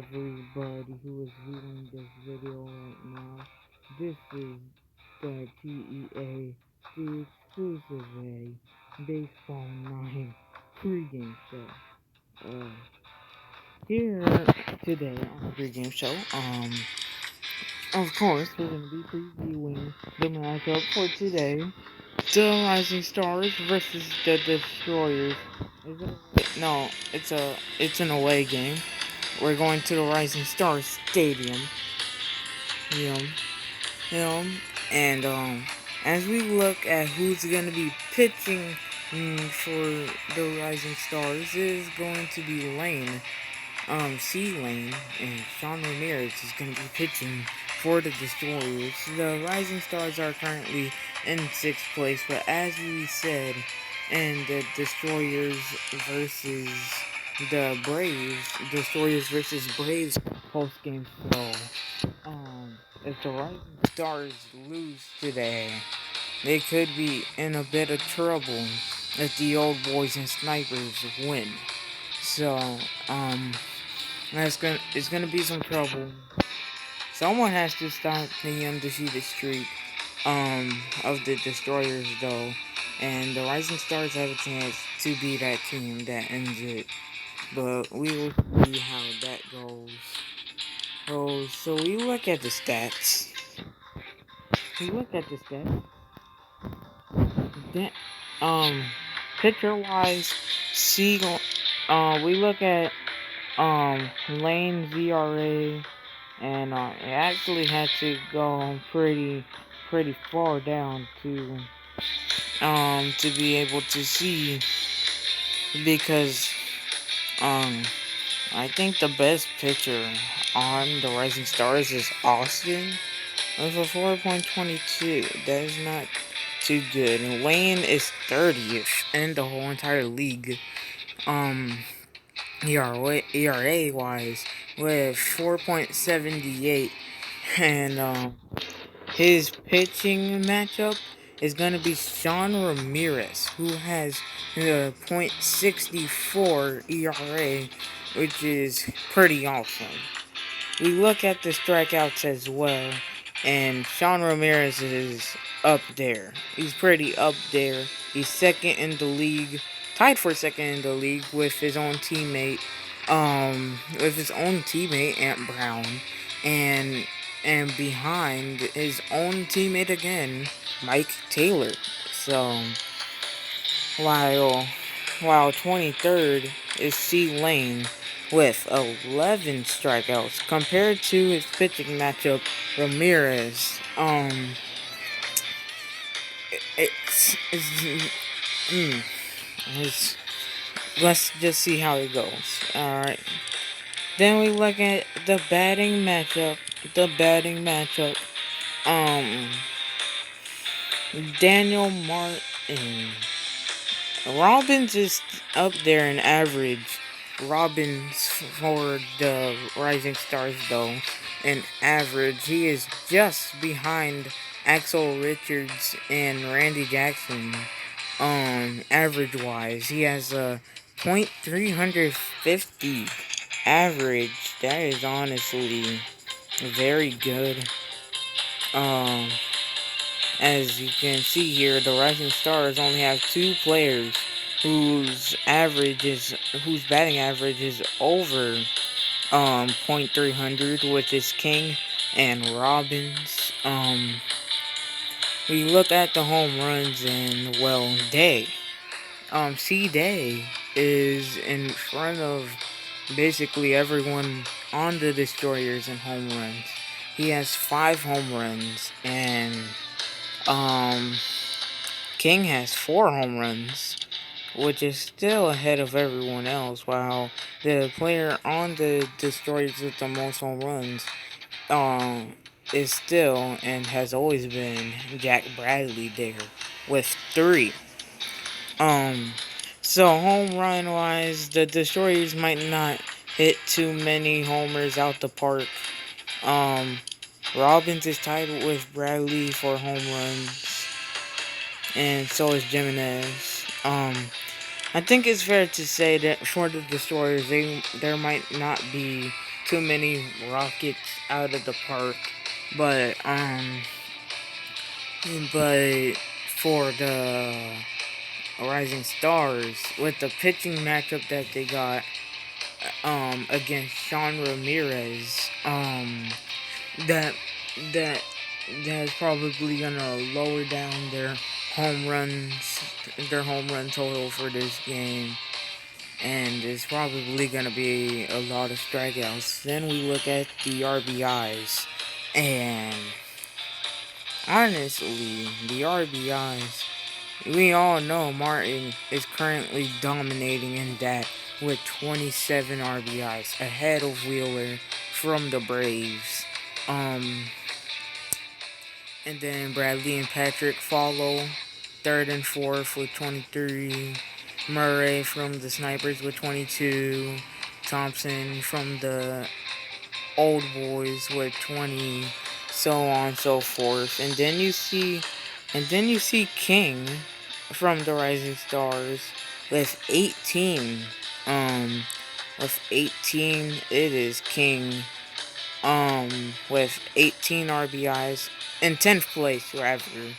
everybody who is viewing this video right now. This is the T.E.A, the exclusive A Baseball 9 pregame show. Here today on the pregame show, of course, we're going to be previewing the matchup for today. The Rising Stars versus the Destroyers. No, it's an away game. We're going to the Rising Stars Stadium. You know, you know, and as we look at who's gonna be pitching for the Rising Stars, it is going to be Lane, Lane, and Sean Ramirez is gonna be pitching for the Destroyers. The Rising Stars are currently in 6th place, but as we said, and the Destroyers versus the Braves, Destroyers versus Braves post game show. If the Rising Stars lose today, they could be in a bit of trouble if the old boys and snipers win. So, it's gonna be some trouble. Someone has to stop the undefeated streak, of the Destroyers though, and the Rising Stars have a chance to be that team that ends it. But we will see how that goes. So we look at the stats. We look at the stats. That, um, Pitcher wise, Siegel. We look at Lane's ERA, and it actually had to go pretty far down to be able to see, because um I think the best pitcher on the Rising Stars is Austin with a 4.22. That is not too good. And Lane is 30th in the whole entire league. ERA wise with 4.78, and his pitching matchup is going to be Sean Ramirez, who has a .64 ERA, which is pretty awesome. We look at the strikeouts as well, and Sean Ramirez is up there. He's pretty up there. He's second in the league, tied for second in the league with his own teammate, Ant Brown, and behind his own teammate again, Mike Taylor. So while 23rd is C Lane with 11 strikeouts compared to his pitching matchup, Ramirez. It's let's just see how it goes. All right. Then we look at the batting matchup. Um, Daniel Martin. Robbins is up there in average. Robbins for the Rising Stars, though, in average, he is just behind Axel Richards and Randy Jackson. Average wise, he has a .350 average. That is honestly very good. As you can see here, the Rising Stars only have 2 players whose batting average is over .300, which is King and Robbins. We look at the home runs, and well, Day is in front of basically everyone on the Destroyers in home runs. He has 5 home runs, and King has 4 home runs, which is still ahead of everyone else, while the player on the Destroyers with the most home runs is still and has always been Jack Bradley there with 3. So home run wise, the Destroyers might not hit too many homers out the park. Robbins is tied with Bradley for home runs, and so is Jimenez. I think it's fair to say that for the Destroyers, there might not be too many Rockets out of the park, but for the Rising Stars, with the pitching matchup that they got against Sean Ramirez, that that that's probably gonna lower down their home run total for this game, and it's probably gonna be a lot of strikeouts. Then we look at the RBIs, and honestly, the RBIs, we all know Martin is currently dominating in that with 27 RBIs, ahead of Wheeler from the Braves. And then Bradley and Patrick follow, third and fourth with 23. Murray from the Snipers with 22. Thompson from the Old Boys with 20. So on and so forth. And then you see King from the Rising Stars with 18. With 18, it is King. With 18 RBIs in 10th place, rather.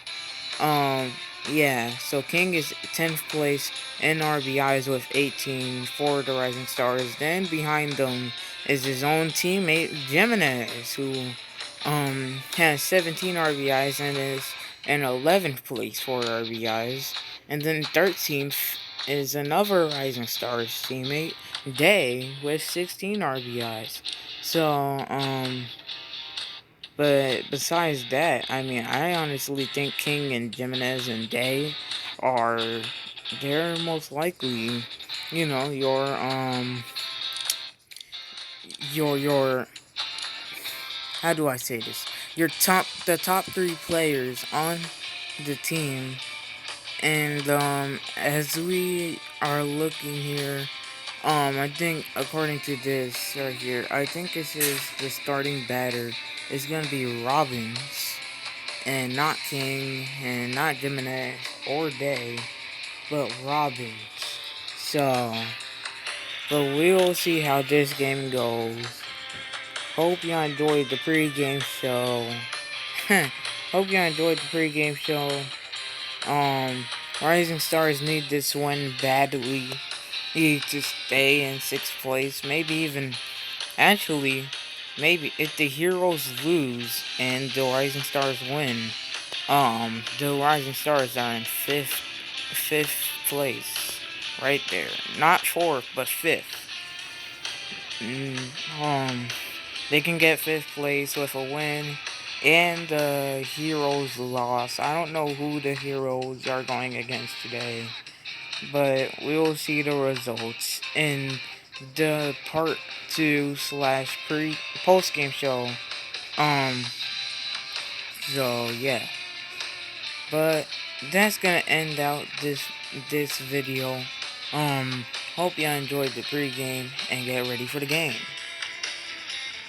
Yeah, so King is 10th place in RBIs with 18 for the Rising Stars. Then behind them is his own teammate, Jimenez, who has 17 RBIs and is in 11th place for RBIs. And then 13th is another Rising Stars teammate, Day, with 16 RBIs. So, but besides that, I mean, I honestly think King and Jimenez and Day they're most likely, your, how do I say this? The top three players on the team. And, as we are looking here, I think according to this right here, I think this is the starting batter. It's gonna be Robbins, and not King, and not Jimenez or Day, but Robbins. So, but we'll see how this game goes. Hope you enjoyed the pregame show. Hope you enjoyed the pregame show. Rising Stars need this win badly. Need to stay in 6th place. Maybe if the Heroes lose and the Rising Stars win, the Rising Stars are in fifth place, right there. Not 4th, but 5th. They can get 5th place with a win, and the Heroes loss. I don't know who the Heroes are going against today, but we will see the results in the part 2 / post game show. So yeah, but that's gonna end out this video. Hope you enjoyed the pregame and get ready for the game.